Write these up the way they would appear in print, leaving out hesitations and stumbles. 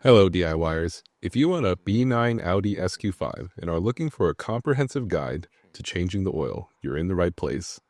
Hello DIYers. If you own a B9 Audi SQ5 and are looking for a comprehensive guide to changing the oil, you're in the right place.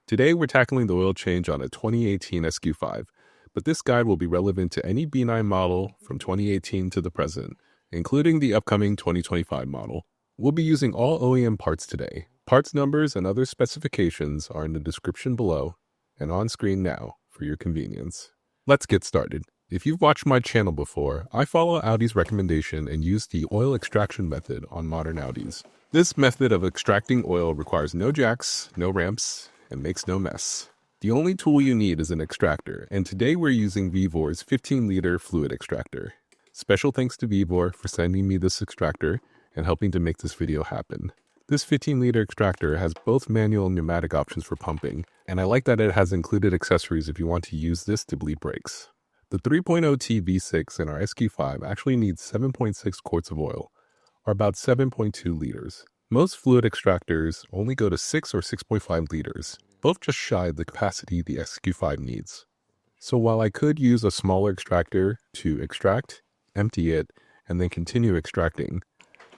Today we're tackling the oil change on a 2018 SQ5, but this guide will be relevant to any B9 model from 2018 to the present, including the upcoming 2025 model. We'll be using all OEM parts today. Parts numbers and other specifications are in the description below and on screen now for your convenience. Let's get started. If you've watched my channel before, I follow Audi's recommendation and use the oil extraction method on modern Audis. This method of extracting oil requires no jacks, no ramps, and makes no mess. The only tool you need is an extractor, and today we're using Vivor's 15-liter fluid extractor. Special thanks to Vivor for sending me this extractor and helping to make this video happen. This 15-liter extractor has both manual and pneumatic options for pumping, and I like that it has included accessories if you want to use this to bleed brakes. The 3.0T V6 in our SQ5 actually needs 7.6 quarts of oil, or about 7.2 liters. Most fluid extractors only go to 6 or 6.5 liters, both just shy of the capacity the SQ5 needs. So while I could use a smaller extractor to extract, empty it, and then continue extracting,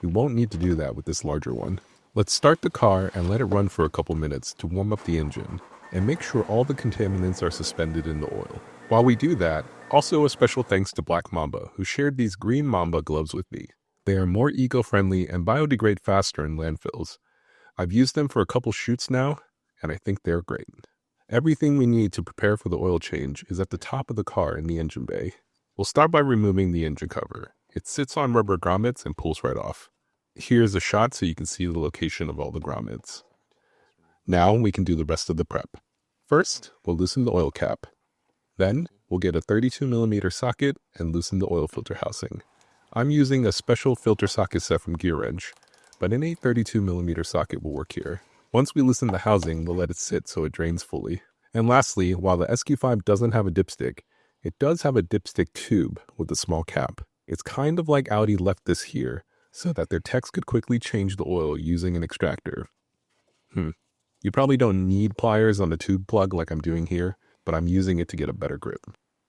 we won't need to do that with this larger one. Let's start the car and let it run for a couple minutes to warm up the engine, and make sure all the contaminants are suspended in the oil. While we do that, also a special thanks to Black Mamba, who shared these green Mamba gloves with me. They are more eco-friendly and biodegrade faster in landfills. I've used them for a couple shoots now, and I think they're great. Everything we need to prepare for the oil change is at the top of the car in the engine bay. We'll start by removing the engine cover. It sits on rubber grommets and pulls right off. Here's a shot so you can see the location of all the grommets. Now we can do the rest of the prep. First, we'll loosen the oil cap. Then, we'll get a 32mm socket and loosen the oil filter housing. I'm using a special filter socket set from Gear Wrench, but any 32mm socket will work here. Once we loosen the housing, we'll let it sit so it drains fully. And lastly, while the SQ5 doesn't have a dipstick, it does have a dipstick tube with a small cap. It's kind of like Audi left this here, so that their techs could quickly change the oil using an extractor. You probably don't need pliers on the tube plug like I'm doing here, but I'm using it to get a better grip.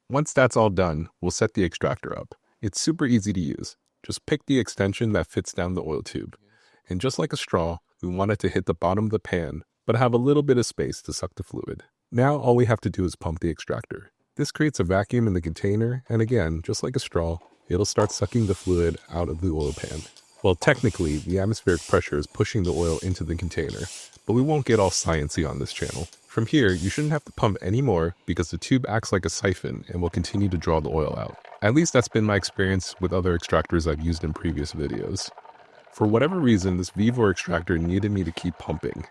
Once that's all done, we'll set the extractor up. It's super easy to use. Just pick the extension that fits down the oil tube. And just like a straw, we want it to hit the bottom of the pan, but have a little bit of space to suck the fluid. Now all we have to do is pump the extractor. This creates a vacuum in the container, and again, just like a straw, it'll start sucking the fluid out of the oil pan. Well, technically, the atmospheric pressure is pushing the oil into the container, but we won't get all sciencey on this channel. From here, you shouldn't have to pump anymore because the tube acts like a siphon and will continue to draw the oil out. At least that's been my experience with other extractors I've used in previous videos. For whatever reason, this Vivor extractor needed me to keep pumping.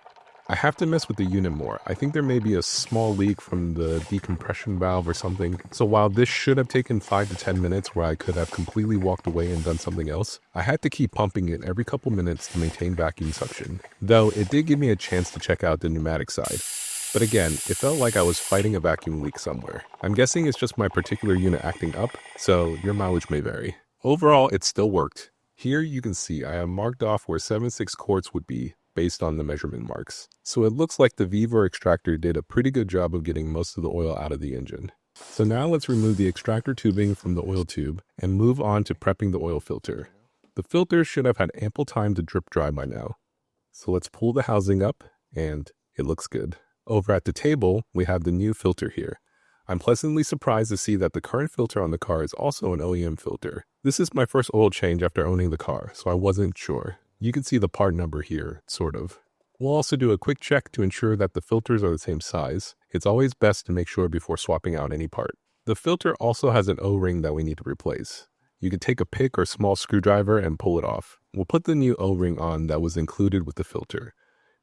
I have to mess with the unit more. I think there may be a small leak from the decompression valve or something. So while this should have taken 5 to 10 minutes where I could have completely walked away and done something else, I had to keep pumping it every couple minutes to maintain vacuum suction. Though it did give me a chance to check out the pneumatic side. But again, it felt like I was fighting a vacuum leak somewhere. I'm guessing it's just my particular unit acting up, so your mileage may vary. Overall, it still worked. Here you can see I have marked off where 7.6 quarts would be based on the measurement marks. So it looks like the Vivor extractor did a pretty good job of getting most of the oil out of the engine. So now let's remove the extractor tubing from the oil tube and move on to prepping the oil filter. The filter should have had ample time to drip dry by now. So let's pull the housing up, and it looks good. Over at the table, we have the new filter here. I'm pleasantly surprised to see that the current filter on the car is also an OEM filter. This is my first oil change after owning the car, so I wasn't sure. You can see the part number here, sort of. We'll also do a quick check to ensure that the filters are the same size. It's always best to make sure before swapping out any part. The filter also has an O-ring that we need to replace. You can take a pick or small screwdriver and pull it off. We'll put the new O-ring on that was included with the filter.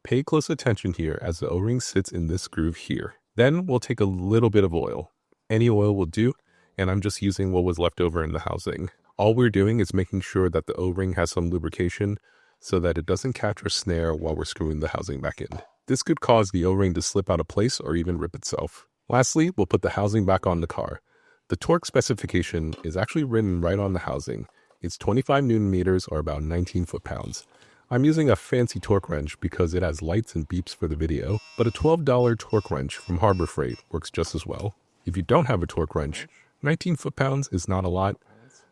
Pay close attention here as the O-ring sits in this groove here. Then we'll take a little bit of oil. Any oil will do, and I'm just using what was left over in the housing. All we're doing is making sure that the O-ring has some lubrication so that it doesn't catch or snare while we're screwing the housing back in. This could cause the O-ring to slip out of place or even rip itself. Lastly, we'll put the housing back on the car. The torque specification is actually written right on the housing. It's 25 Newton meters or about 19 foot-pounds. I'm using a fancy torque wrench because it has lights and beeps for the video, but a $12 torque wrench from Harbor Freight works just as well. If you don't have a torque wrench, 19 foot-pounds is not a lot,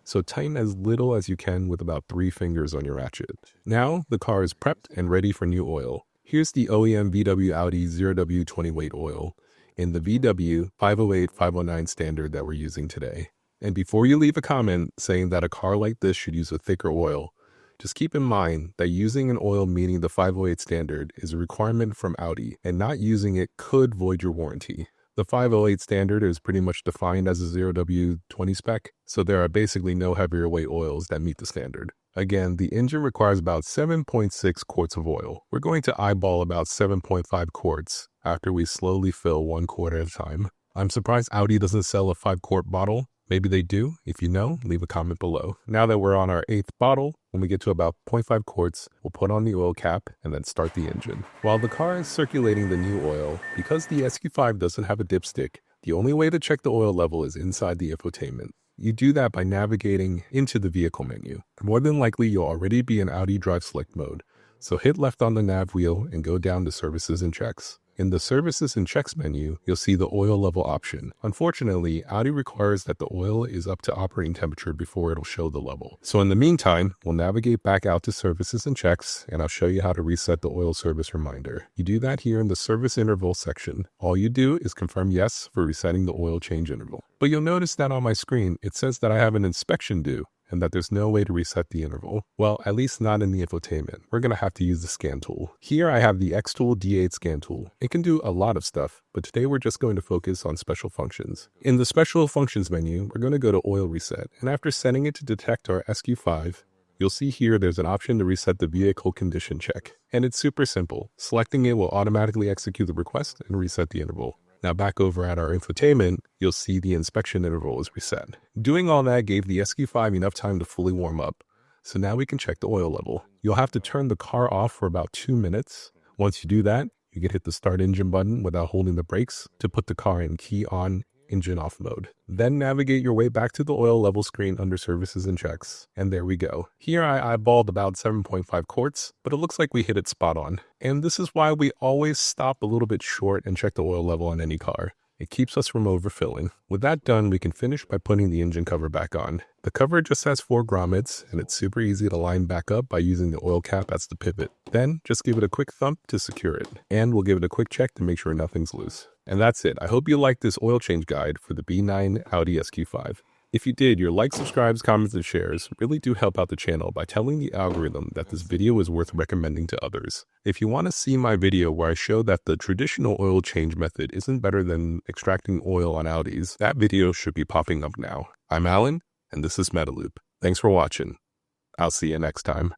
so tighten as little as you can with about 3 fingers on your ratchet. Now, the car is prepped and ready for new oil. Here's the OEM VW Audi 0W20 weight oil in the VW 508-509 standard that we're using today. And before you leave a comment saying that a car like this should use a thicker oil, just keep in mind that using an oil meeting the 508 standard is a requirement from Audi, and not using it could void your warranty. The 508 standard is pretty much defined as a 0W20 spec, so there are basically no heavier weight oils that meet the standard. Again, the engine requires about 7.6 quarts of oil. We're going to eyeball about 7.5 quarts after we slowly fill 1 quart at a time. I'm surprised Audi doesn't sell a 5-quart bottle. Maybe they do. If you know, leave a comment below. Now that we're on our 8th bottle, when we get to about 0.5 quarts, we'll put on the oil cap and then start the engine. While the car is circulating the new oil, because the SQ5 doesn't have a dipstick, the only way to check the oil level is inside the infotainment. You do that by navigating into the vehicle menu. More than likely, you'll already be in Audi Drive Select mode, so hit left on the nav wheel and go down to Services and Checks. In the Services and Checks menu, you'll see the oil level option. Unfortunately, Audi requires that the oil is up to operating temperature before it'll show the level. So in the meantime, we'll navigate back out to Services and Checks, and I'll show you how to reset the oil service reminder. You do that here in the Service Interval section. All you do is confirm yes for resetting the oil change interval. But you'll notice that on my screen, it says that I have an inspection due, and that there's no way to reset the interval. Well, at least not in the infotainment. We're going to have to use the scan tool. Here I have the X-Tool D8 scan tool. It can do a lot of stuff, but today we're just going to focus on special functions. In the special functions menu, we're going to go to oil reset, and after setting it to detect our SQ5, you'll see here there's an option to reset the vehicle condition check. And it's super simple. Selecting it will automatically execute the request and reset the interval. Now back over at our infotainment, you'll see the inspection interval is reset. Doing all that gave the SQ5 enough time to fully warm up, so now we can check the oil level. You'll have to turn the car off for about 2 minutes. Once you do that, you can hit the start engine button without holding the brakes to put the car in key on, engine off mode. Then navigate your way back to the oil level screen under Services and Checks. And there we go. Here I eyeballed about 7.5 quarts, but it looks like we hit it spot on. And this is why we always stop a little bit short and check the oil level on any car. It keeps us from overfilling. With that done, we can finish by putting the engine cover back on. The cover just has 4 grommets, and it's super easy to line back up by using the oil cap as the pivot. Then, just give it a quick thump to secure it. And we'll give it a quick check to make sure nothing's loose. And that's it. I hope you liked this oil change guide for the B9 Audi SQ5. If you did, your likes, subscribes, comments, and shares really do help out the channel by telling the algorithm that this video is worth recommending to others. If you want to see my video where I show that the traditional oil change method isn't better than extracting oil on Audis, that video should be popping up now. I'm Alan, and this is Metaloop. Thanks for watching. I'll see you next time.